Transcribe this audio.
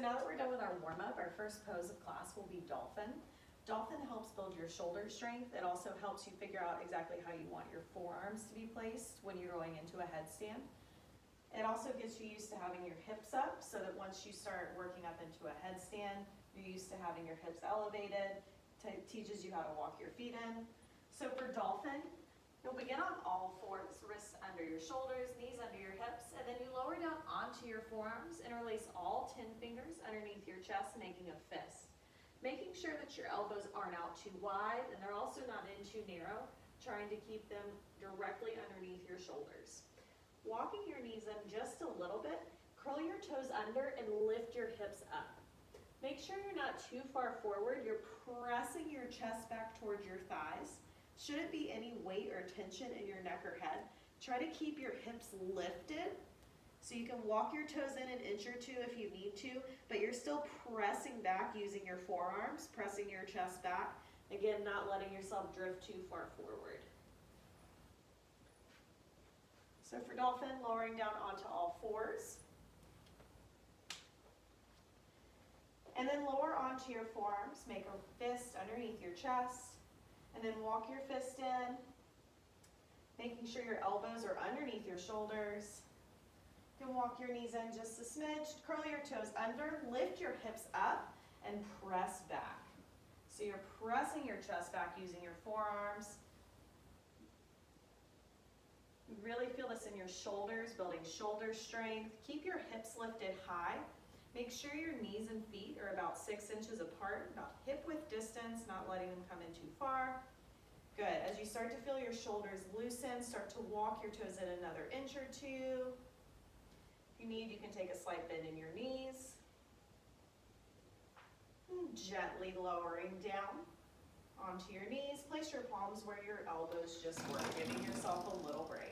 now that we're done with our warm-up, our first pose of class will be dolphin. Dolphin helps build your shoulder strength. It also helps you figure out exactly how you want your forearms to be placed when you're going into a headstand. It also gets you used to having your hips up so that once you start working up into a headstand, you're used to having your hips elevated. Teaches you how to walk your feet in. So for dolphin, you'll begin on all fours, wrists under your shoulders, knees under your hips, and then you lower down onto your forearms and release all 10 fingers underneath your chest, making a fist. Making sure that your elbows aren't out too wide and they're also not in too narrow, trying to keep them directly underneath your shoulders. Walking your knees in just a little bit, curl your toes under and lift your hips up. Make sure you're not too far forward, you're pressing your chest back towards your thighs. Shouldn't be any weight or tension in your neck or head. Try to keep your hips lifted so you can walk your toes in an inch or two if you need to, but you're still pressing back using your forearms, pressing your chest back. Again, not letting yourself drift too far forward. So for dolphin, lowering down onto all fours. And then lower onto your forearms, make a fist underneath your chest, and then walk your fist in, making sure your elbows are underneath your shoulders. You can walk your knees in just a smidge, curl your toes under, lift your hips up, and press back. So you're pressing your chest back using your forearms. You really feel this in your shoulders, building shoulder strength. Keep your hips lifted high. Make sure your knees and feet are about 6 inches apart, about hip width distance, not letting them come in too far. Good. As you start to feel your shoulders loosen, start to walk your toes in another inch or two. If you need, you can take a slight bend in your knees. And gently lowering down onto your knees. Place your palms where your elbows just were, giving yourself a little break.